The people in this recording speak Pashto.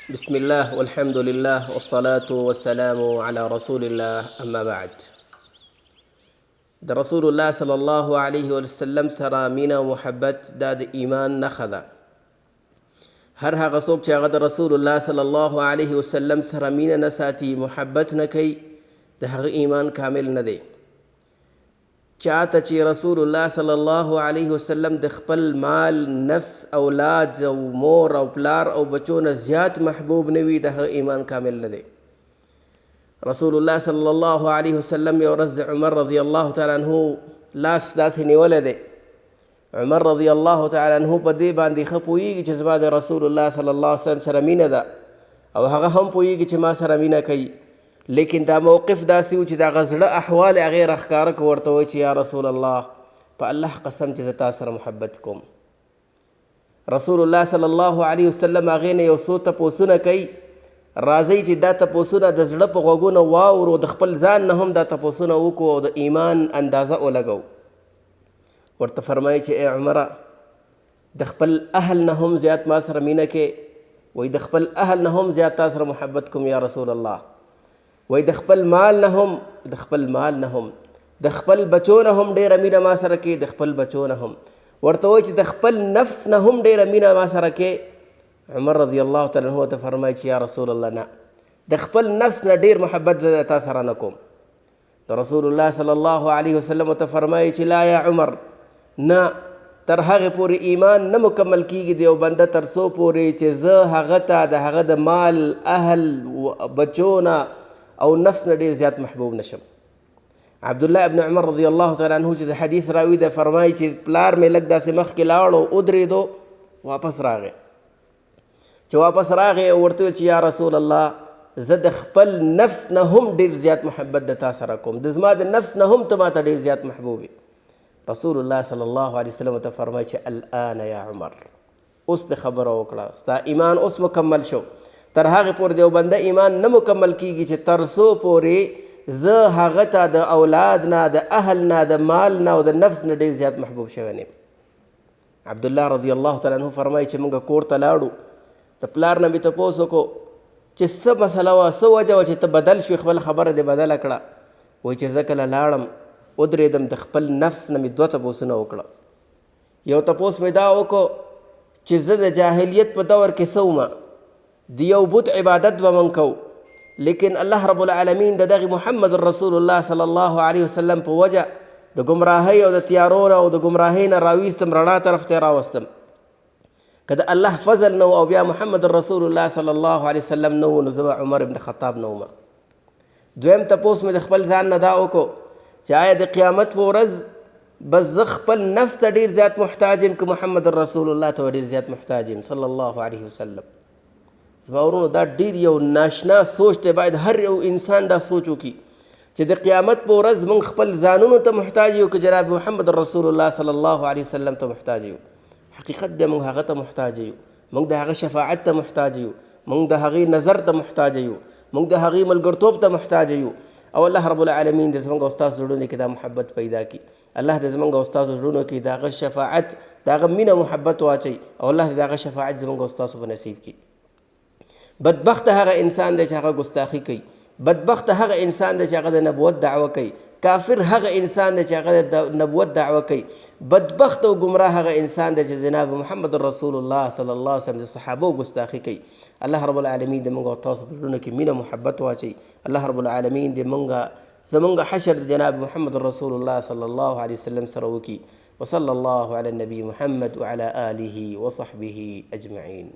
بسم الله والحمد لله والصلاة والسلام على رسول الله أما بعد رسول الله صلى الله عليه وسلم سره مینه او محبت دا د ایمان نښه ده. هر هغه څوک چې هغه د رسول الله صلی الله علیه وسلم سره مینه نه ساتي، محبت نه کوي، د هغه ایمان کامل نه دی. چاته چې رسول الله صلی الله علیه وسلم د خپل مال، نفس، اولاد او مور او پلار او بچو نه زیات محبوب نه وي، د هغه ایمان کامل نه دی. رسول الله صلی الله علیه وسلم یو ورځ د عمر رضی الله تعالی عنه لاس داسې نیولی دی. عمر رضی الله تعالی عنه په دې باندې ښه پوهېږي چې زما د رسول الله صلی الله علیه وسلم سره مینه ده او هغه هم پوهېږي چې ما سره مینه کوي، لیکن دا موقف داسې و چې د هغه زړه احوال یې هغې راښکاره کړه، ورته وایي چې یا رسول الله په الله قسم چې زه تا سره محبت کوم. رسول الله صلی الله علیه وسلم هغې نه یو څو تپوسونه کوي. راځئ چې دا تپوسونه د زړه په غوږونه واورو، د خپل ځان نه هم دا تپوسونه وکړو او د ایمان اندازه ولګو. ورته فرمایي چې ای عمره، د خپل اهل نه هم زیات ما سره مینه کې، وایي د خپل اهل نه هم زیات تا سره محبت کوم یا رسول الله. وایي د خپل مال نه هم د خپل بچو نه هم ډېره مینه ما سره کې، د خپل بچو نه هم. ورته وایي چې د خپل نفس نه هم ډېره مینه ما سره کې. عمر رضی الله تعالی عنه ته فرمایي چې یا رسول الله نه، د خپل نفس نه ډېر محبت زه تا سره نه کوم. د رسول الله صلی الله علیه وسلم ته فرمایي چې لا یا عمر، نه، تر هغې پورې ایمان نه مکمل کیږي د یو بنده تر څو پورې چې زه هغه ته د هغه د مال، اهل، بچو نه او نفس نه ډېر زیات محبوب نشم. عبدالله ابن عمر رضی الله تعالی عنه چې د حدیث راوي ده فرمایي چې پلار مې لږ داسې مخکې لاړو، ودرېدو، واپس راغی. چې واپس راغی او ورته ویل چې یا رسول الله، زه د خپل نفس نه هم ډېر زیات محبت د تا سره کوم، د زما د نفس نه هم ته ما ته ډېر زیات محبوب یې. رسول الله صلی الله علیه وسلم ته فرمایي چې الآن یا عمر، اوس د خبره وکړه، ستا ایمان اوس مکمل شو. تر هغې پورې د یو بنده ایمان نه مکمل کیږي چې تر څو پورې زه هغه ته د اولاد نه، د اهل نه، د مال نه او د نفس نه ډېر زیات محبوب شوی نه یم. عبدالله رضی الله تعالی عنه فرمایي چې موږ کور ته لاړو، د پلار نه مې تپوس وکړو چې څه مسله وه، څه وجه وه چې ته بدل شوې، خپله خبره دې بدله کړه. وایي چې زه کله لاړم، ودرېدم، د خپل نفس نه مې 2 تپوسونه وکړه. یو تپوس مې دا وکړو چې زه د جاهلیت په دور کې څه ومه، د یو بت عبادت به من کوو، لیکن الله رب العالمین د دغې محمد رسول الله صلی الله علیه وسلم په وجه د ګمراهۍ او د تیارو نه او د ګمراهۍ نه راویستم، رڼا طرف ته یې راوستم. که د الله فضل نه و او بیا محمد رسول الله صلی الله علیه وسلم نه و، نو زه به عمر ابن خطاب نه ومه. دویم تپوس مې د خپل ځان نه دا وکړو چې آیا د قیامت په ورځ بس زه خپل نفس ته ډېر زیات محتاج یم که محمد رسول الله ته ډېر زیات محتاج یم صلی الله علیه وسلم. زما ورونو، دا ډېر یو ناشنا سوچ دی. باید هر یو انسان دا سوچ وکړي چې د قیامت په ورځ موږ خپل ځانونو ته محتاج یو که جناب محمد رسول الله صلی الله علیه وسلم ته محتاج یو. حقیقت دی موږ هغه ته محتاج یو، موږ د هغه شفاعت ته محتاج یو، موږ د هغې نظر ته محتاج یو، موږ د هغې ملګرتوب ته محتاج یو. او الله رب العالمین د زموږ او ستاسو زړونو کې دا محبت پیدا کړي. الله د زموږ او ستاسو زړونو کې د هغه شفاعت، د هغه مینه محبت واچوي، او الله د هغه شفاعت زموږ او ستاسو په نصیب کړي. بدبخت هغه انسان دی چې هغه ګستاخي کوي، بدبخت هغه انسان دی چې هغه د نبوت دعوه کوي، کافر هغه انسان دی چې هغه د نبوت دعوه کوي، بدبخت او گمراه هغه انسان دی چې جناب محمد رسول الله صلی الله علیه وسلم د صحابو ګستاخي کوي. الله رب العالمین د موږ او تاسو په زړونو کې مینه محبت واچوي. الله رب العالمین د زموږ حشر د جناب محمد رسول الله صلی الله علیه وسلم سره وکړي. وصلی الله علی النبی محمد وعلى آله وصحبه اجمعین.